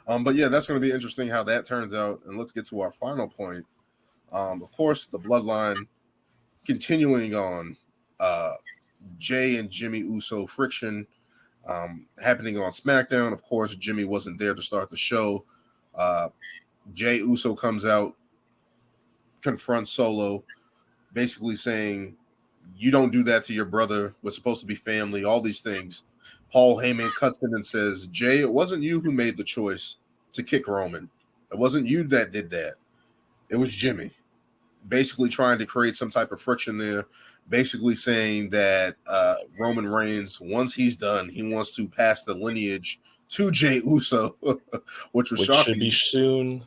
But yeah, that's going to be interesting how that turns out. And let's get to our final point. Of course, the bloodline continuing on. Jey and Jimmy Uso friction happening on SmackDown. Of course, Jimmy wasn't there to start the show. Jey Uso comes out, confronts Solo, basically saying, "You don't do that to your brother. We're supposed to be family." All these things. Paul Heyman cuts in and says, "Jey, it wasn't you who made the choice to kick Roman. It wasn't you that did that. It was Jimmy." Basically trying to create some type of friction there. Basically saying that Roman Reigns, once he's done, he wants to pass the lineage to Jey Uso, which shocking. Should be soon.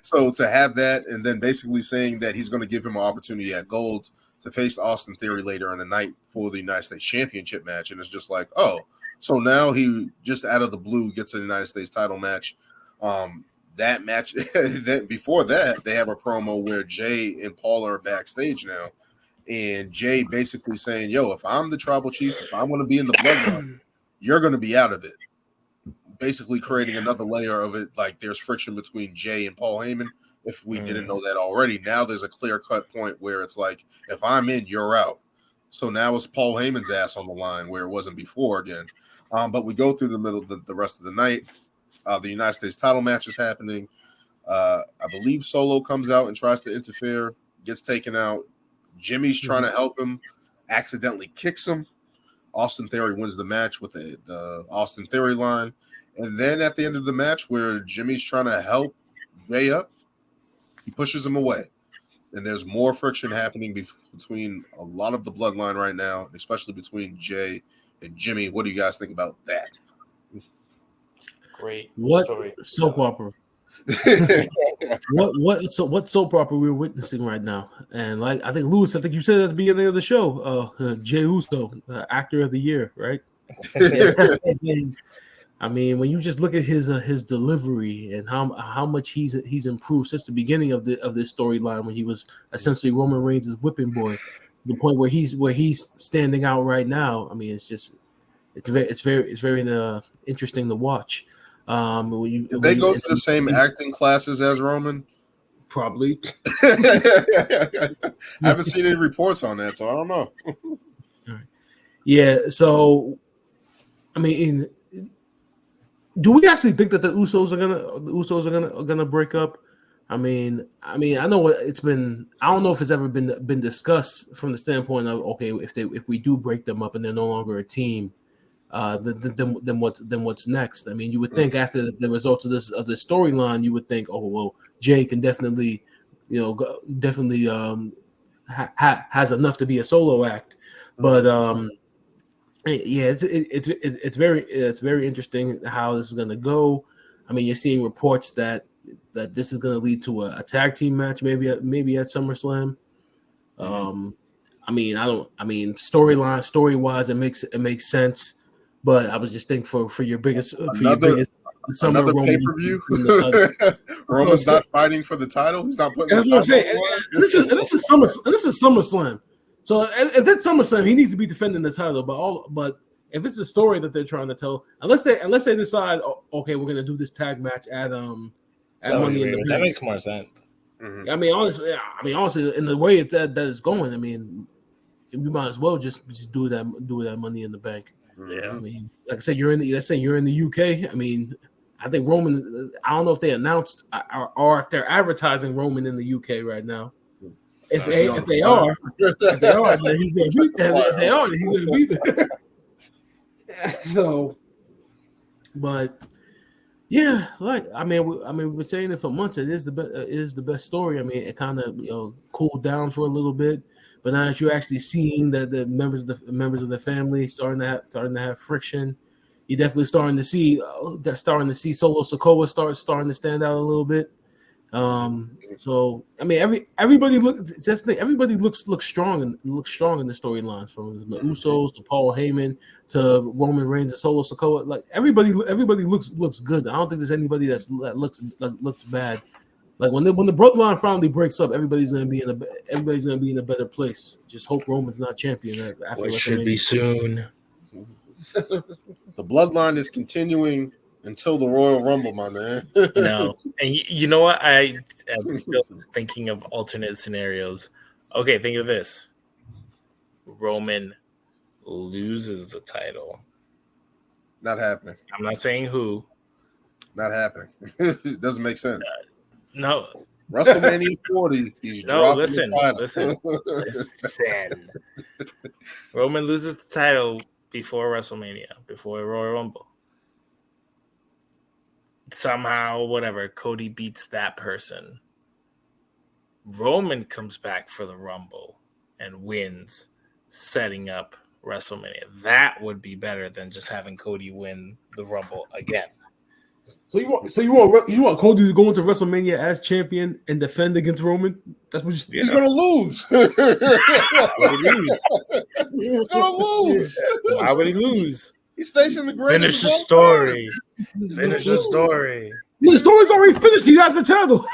So to have that, and then basically saying that he's going to give him an opportunity at Gold to face Austin Theory later in the night for the United States Championship match, and it's just like, oh, so now he just out of the blue gets a United States title match. That match, then before that, they have a promo where Jey and Paul are backstage now, and Jey basically saying, "Yo, if I'm the tribal chief, if I'm going to be in the bloodline, you're going to be out of it." Basically creating another layer of it, like there's friction between Jey and Paul Heyman. If we didn't know that already, now there's a clear-cut point where it's like, if I'm in, you're out. So now it's Paul Heyman's ass on the line where it wasn't before again. But we go through the middle of the rest of the night. The United States title match is happening. I believe Solo comes out and tries to interfere, gets taken out. Jimmy's trying to help him, accidentally kicks him. Austin Theory wins the match with the Austin Theory line. And then at the end of the match, where Jimmy's trying to help Jey up, he pushes him away. And there's more friction happening between a lot of the bloodline right now, especially between Jey and Jimmy. What do you guys think about that? Great story. Soap opera. what soap opera we're witnessing right now? And like I think Lewis, I think you said at the beginning of the show, Jey Uso, actor of the year, right? I mean, when you just look at his delivery and how much he's improved since the beginning of this storyline, when he was essentially Roman Reigns' whipping boy, to the point where he's standing out right now. I mean, it's very interesting to watch. Did they go to the same acting classes as Roman? Probably. I haven't seen any reports on that, so I don't know. All right. Yeah, so I mean, do we actually think that the Usos are gonna break up? I mean, I know it's been. I don't know if it's ever been discussed from the standpoint of, okay, if we do break them up and they're no longer a team, then what's next? I mean, you would think after the results of this storyline, you would think, oh well, Jey can definitely, has enough to be a solo act, but yeah, it's very interesting how this is going to go. I mean, you're seeing reports that this is going to lead to a tag team match, maybe at SummerSlam. I mean, story wise, it makes sense. But I was just thinking for your biggest summer another pay-per-view. Roman's not fighting for the title. He's not putting. That's what I'm saying. This is SummerSlam. So if it's SummerSlam, he needs to be defending the title. But if it's a story that they're trying to tell, unless they decide, okay, we're gonna do this tag match at Money in the Bank. That makes more sense. Mm-hmm. I mean, honestly, in the way that is going, I mean, we might as well just do that Money in the Bank. Yeah. I mean, like I said, let's say you're in the UK. I mean, I think Roman. I don't know if they announced or if they're advertising Roman in the UK right now. If they are, then he's gonna be there. If they are, then he's gonna be there. So, but yeah, like I mean, we've been saying it for months. It is the best story. I mean, it kind of cooled down for a little bit, but now that you're actually seeing that the members of the family starting to have friction, you're definitely starting to see Solo Sikoa starting to stand out a little bit. So I mean, everybody looks strong in the storylines, from the Usos to Paul Heyman to Roman Reigns and Solo Sikoa. Like everybody looks good. I don't think there's anybody that looks bad. Like when the bloodline finally breaks up, everybody's gonna be in a better place. Just hope Roman's not champion after. It should be soon. The bloodline is continuing Until the Royal Rumble, my man. No. And you know what? I am still thinking of alternate scenarios. Okay, think of this. Roman loses the title. Not happening. I'm not saying who. Not happening. It doesn't make sense. No. WrestleMania 40. He's dropping listen, the title. listen. Roman loses the title before WrestleMania, before Royal Rumble. Somehow, whatever, Cody beats that person. Roman comes back for the Rumble and wins, setting up WrestleMania. That would be better than just having Cody win the Rumble again. So you want Cody to go into WrestleMania as champion and defend against Roman? That's what he's gonna lose. Why would he lose? He's gonna lose. Why would he lose? He's facing the greatest. Finish the story. Finish the story. The story's already finished. He has the title.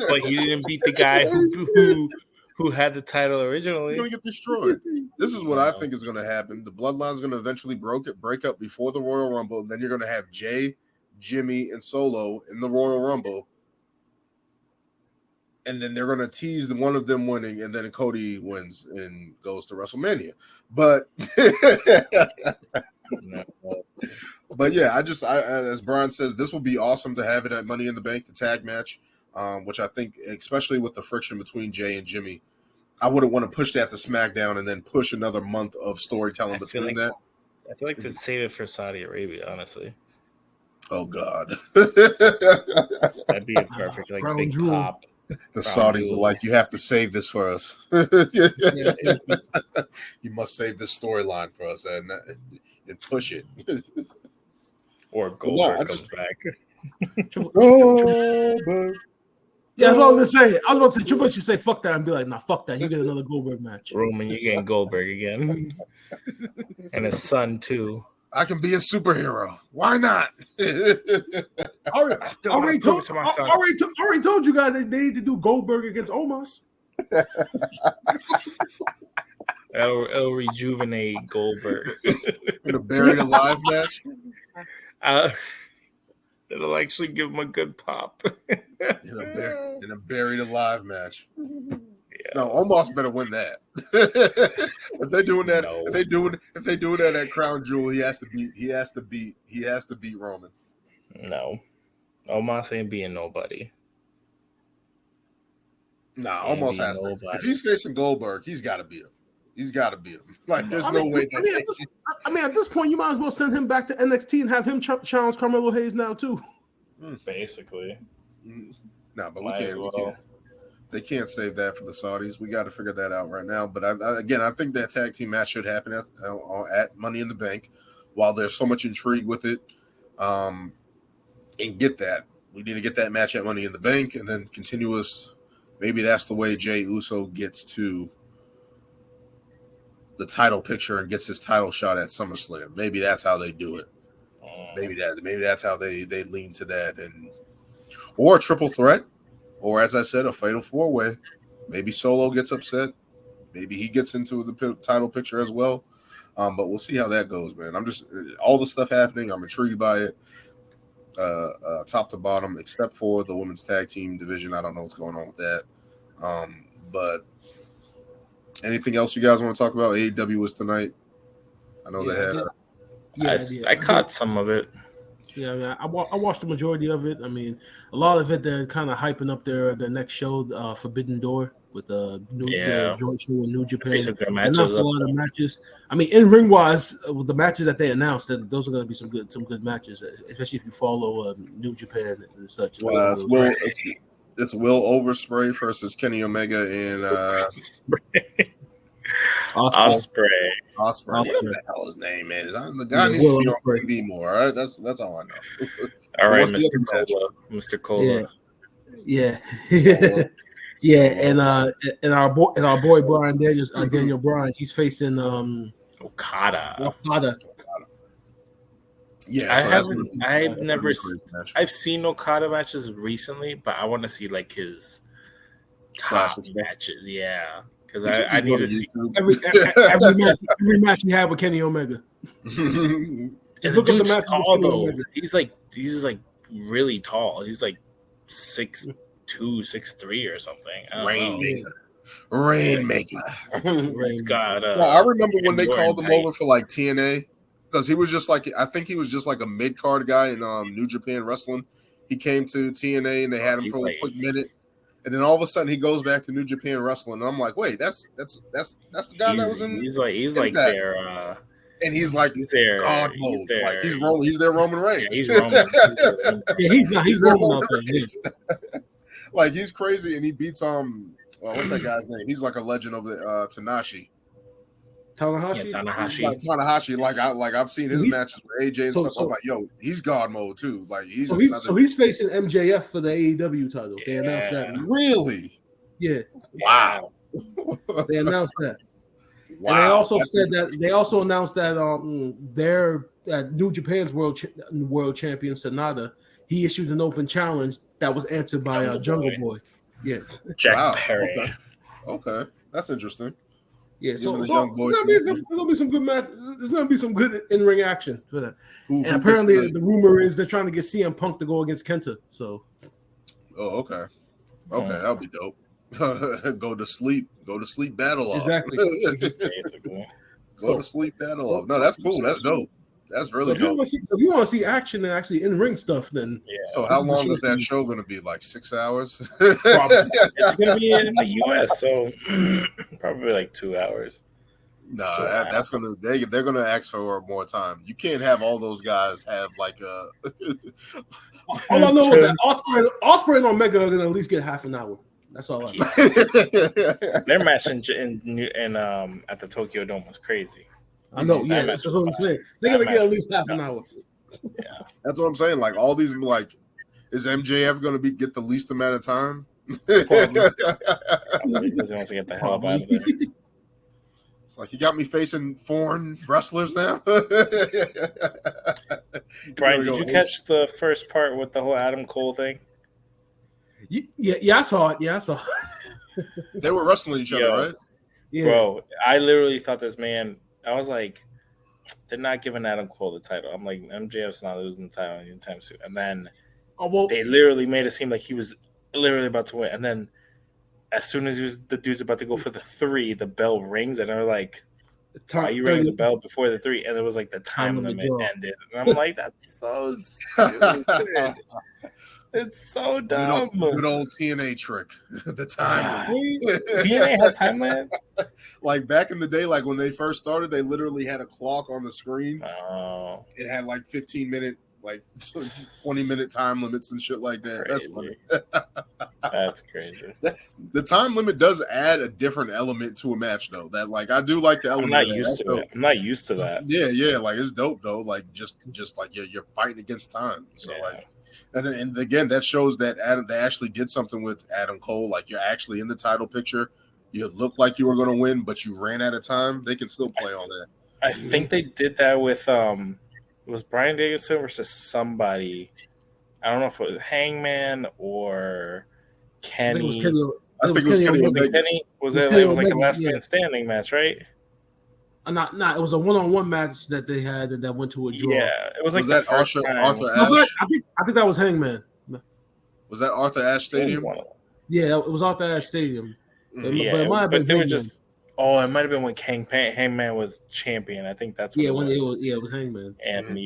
But he didn't beat the guy who had the title originally. He's gonna get destroyed. This is what I think is gonna happen. The Bloodline's gonna eventually break up before the Royal Rumble, and then you're gonna have Jay, Jimmy, and Solo in the Royal Rumble, and then they're going to tease one of them winning, and then Cody wins and goes to WrestleMania. But but yeah, I as Brian says, this will be awesome to have it at Money in the Bank, the tag match, which I think, especially with the friction between Jay and Jimmy, I wouldn't want to push that to SmackDown and then push another month of storytelling between that. I feel like to save it for Saudi Arabia, honestly. Oh God, that'd be a perfect big pop. The Saudis are like, you have to save this for us. You must save this storyline for us and push it. Or Goldberg comes back. Yeah, that's what I was gonna say. I was about to say Triple H should say fuck that and be like, nah, fuck that. You get another Goldberg match. Roman, you getting Goldberg again. And his son too. I can be a superhero. Why not? already told you guys that they need to do Goldberg against Omos. It'll rejuvenate Goldberg. In a buried alive match? It'll actually give him a good pop. In a buried alive match. Yeah. No, Omos better win that. If they're doing that, if they doing that at Crown Jewel, he has to beat Roman. No. Omos ain't being nobody. Nah, Omos has to. If he's facing Goldberg, he's got to beat him. He's got to beat him. Like, there's no way. At this point, you might as well send him back to NXT and have him challenge Carmelo Hayes now too. Basically. Nah, but we can't. They can't save that for the Saudis. We got to figure that out right now. But I think that tag team match should happen at Money in the Bank. While there's so much intrigue with it, and get that, we need to get that match at Money in the Bank, and then continuous. Maybe that's the way Jey Uso gets to the title picture and gets his title shot at SummerSlam. Maybe that's how they do it. Maybe that's how they lean to that, or a triple threat. Or, as I said, a fatal four-way. Maybe Solo gets upset. Maybe he gets into the title picture as well. But we'll see how that goes, man. I'm just all the stuff happening. I'm intrigued by it, top to bottom, except for the women's tag team division. I don't know what's going on with that. But anything else you guys want to talk about? AEW was tonight. I know they had. I caught some of it. Yeah, I mean, I watched the majority of it. I mean, a lot of it they're kind of hyping up their next show, Forbidden Door, with joint show in New Japan. Announced a lot of matches. I mean, in ring wise, with the matches that they announced, those are going to be some good matches, especially if you follow New Japan and such. Well, it's Will Overspray versus Kenny Omega and Ospreay. What the hell his name is? The guy needs to be on TV more. All right, that's all I know. All right, Mr. Cola. Yeah. Yeah, and our boy Brian Daniel Bryan, he's facing Okada. Yeah, I've seen Okada matches recently, but I want to see like his top matches. Yeah. Because I need to see every match he had with Kenny Omega. And the dude's tall though. He's like really tall. He's like 6'2", 6'3" or something. Rainmaker. He's got. I remember when they called him over for like TNA because he was just like, I think he was just like a mid card guy in New Japan Wrestling. He came to TNA and they had him for a quick minute, and then all of a sudden he goes back to New Japan Wrestling, and I'm like, wait, that's the guy that was in. He's like their. And he's like their God mode. Like he's their Roman Reigns. Yeah, he's Roman. He's Roman out there. Like he's crazy, and he beats what's that guy's name? He's like a legend of the Tanahashi. Tanahashi. Like I've seen his matches with AJ and stuff. I'm like, yo, he's God mode too. Like he's facing MJF for the AEW title. They announced that. Really? Yeah. Wow. They announced that. Wow. And they also announced that their New Japan's world champion Sonata, he issued an open challenge that was answered by Jungle Boy. Yeah. Jack Perry. Okay. That's interesting. Yeah, so there's gonna be some good match. There's gonna be some good in-ring action for that. And apparently, the rumor is they're trying to get CM Punk to go against Kenta. So, okay, that'll be dope. Go to sleep battle off. Exactly. Go to sleep battle off. No, that's cool. That's dope. That's really dope. If you want to see action and actually in-ring stuff, then So how long is that show going to be? Like 6 hours? It's going to be in the U.S., so probably like 2 hours. No, that's gonna they're gonna ask for more time. You can't have all those guys have like a. All I know is that Osprey and Omega are gonna at least get half an hour. That's all I know. Their match in at the Tokyo Dome was crazy. I know, yeah, that's what I'm saying. They're gonna get at least half an hour. Yeah, that's what I'm saying. Like all these, like, is MJF gonna get the least amount of time? He doesn't want to get the hell out of there. It's like you got me facing foreign wrestlers now. Brian, did you catch the first part with the whole Adam Cole thing? Yeah, I saw it. Yeah, I saw it. They were wrestling each other, right? Yeah. Bro, I literally thought this man. I was like, they're not giving Adam Cole the title. I'm like, MJF's not losing the title anytime soon. And then they literally made it seem like he was literally about to win. And then as soon as the dude's about to go for the 3, the bell rings, and they're like, why you ringing the bell before the 3? And it was like the time limit ended. And I'm like, that's so stupid. It's so dumb. Good old TNA trick. The time limit. TNA had time limit? Like back in the day, like when they first started, they literally had a clock on the screen. Oh. It had like 15-minute, like 20-minute time limits and shit like that. Crazy. That's funny. That's crazy. The time limit does add a different element to a match, though. That like I do like the element. I'm not used to it. I'm not used to that. Yeah. Like it's dope though. Like just like you're fighting against time. So like. And again, that shows that they actually did something with Adam Cole. Like you're actually in the title picture. You look like you were going to win, but you ran out of time. They can still play on that. I think they did that with it was Bryan Danielson versus somebody. I don't know if it was Hangman or Kenny. I think it was Kenny. Kenny. It was like a last man standing match, right? Not. It was a one-on-one match that they had that went to a draw. Yeah, it was like that Arthur Ashe? I think that was Hangman. Was that Arthur Ashe Stadium? Yeah, it was Arthur Ashe Stadium. But they were just. Oh, it might have been when Hangman was champion. I think that's what it was. It was Hangman. And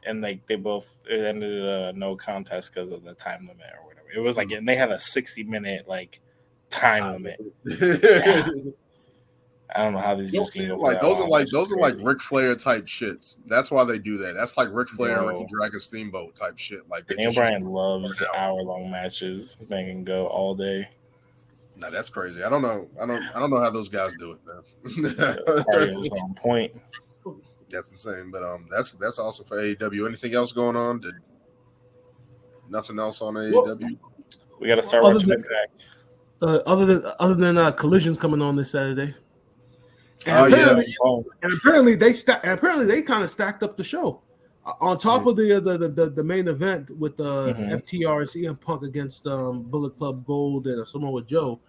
and like they both it ended no contest because of the time limit or whatever. It was like and they had a 60-minute like time limit. Yeah. I don't know how these those are like Ric Flair type shits. That's why they do that. That's like Ric Flair and Ricky Dragon Steamboat type shit. Like Daniel Bryan loves hour-long matches. They can go all day. No, that's crazy. I don't know how those guys do it, man. Cardio was on point. That's insane. But that's also for AEW. Anything else going on? Nothing else on AEW? We got to start watching Impact. Other than Collision's coming on this Saturday. And apparently they kind of stacked up the show. On top of the main event with FTR and CM Punk against Bullet Club Gold and Samoa Joe,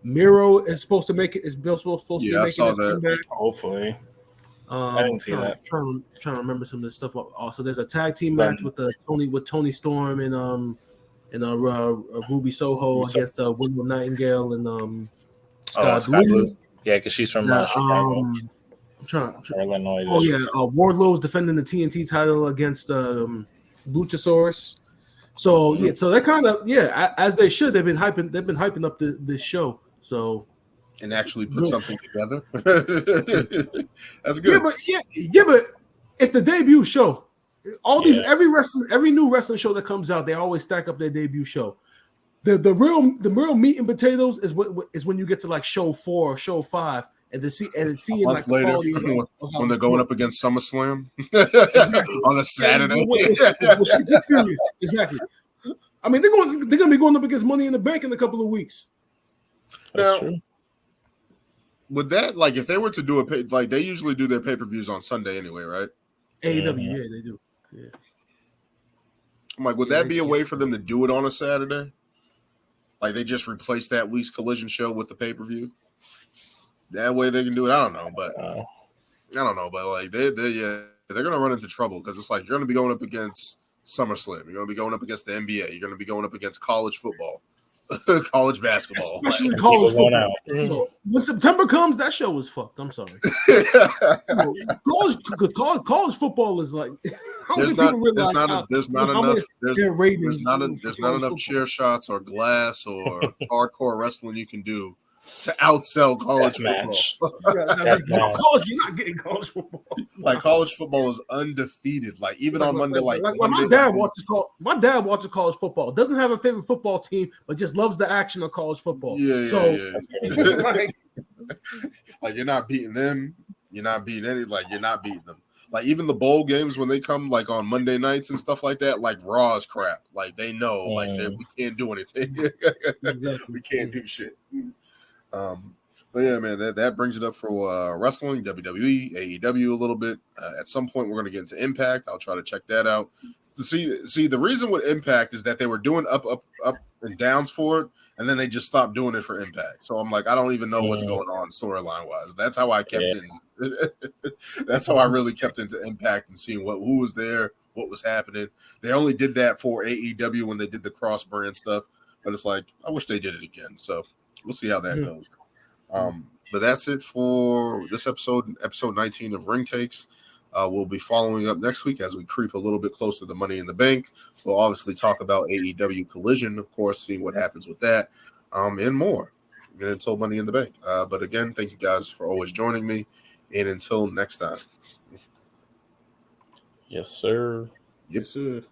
Miro is supposed to make it. Is Bill supposed to be making this comeback? Hopefully. I didn't see that. Trying to remember some of this stuff. Also, there's a tag team match with Tony Storm and Ruby Soho against Willow Nightingale and Scott Blue. Yeah, because she's from Chicago. I'm trying. Illinois. Oh yeah, Wardlow's defending the TNT title against Luchasaurus. So yeah, so they're kind of as they should. They've been hyping up this show. So and actually put something together. That's good. But it's the debut show. All these every new wrestling show that comes out, they always stack up their debut show. The real meat and potatoes is when you get to like show 4 or show 5 and seeing like later, the quality when they're going up against SummerSlam on a Saturday. Get serious. Exactly. I mean, they're gonna be going up against Money in the Bank in a couple of weeks. Now, would that, like, if they were to do like they usually do their pay-per-views on Sunday anyway, right? AEW, they do. Yeah. I'm like, would that be a way for them to do it on a Saturday? Like, they just replace that week's Collision show with the pay-per-view? That way they can do it. I don't know, but like they're gonna run into trouble because it's like you're gonna be going up against SummerSlam, you're gonna be going up against the NBA, you're gonna be going up against college football. College basketball, especially college football. So when September comes, that show is fucked. I'm sorry. College football is like there's not enough chair shots or glass or hardcore wrestling you can do to outsell college football. You're not getting college football. Like college football is undefeated. Like even on Monday, my dad watches college football. Doesn't have a favorite football team, but just loves the action of college football. Like you're not beating them. You're not beating you're not beating them. Like even the bowl games when they come like on Monday nights and stuff like that, like Raw is crap. Like they know, like we can't do anything. We can't do shit. But yeah, man, that brings it up for wrestling, WWE, AEW a little bit. At some point, we're going to get into Impact. I'll try to check that out. See, the reason with Impact is that they were doing up and downs for it, and then they just stopped doing it for Impact. So I'm like, I don't even know what's going on storyline wise. That's how I kept in. That's how I really kept into Impact and seeing who was there, what was happening. They only did that for AEW when they did the cross brand stuff, but it's like I wish they did it again. So. We'll see how that goes. But that's it for this episode 19 of Ring Takes. We'll be following up next week as we creep a little bit closer to Money in the Bank. We'll obviously talk about AEW Collision, of course, see what happens with that, and more. And until Money in the Bank. But again, thank you guys for always joining me. And until next time. Yes, sir. Yes, sir.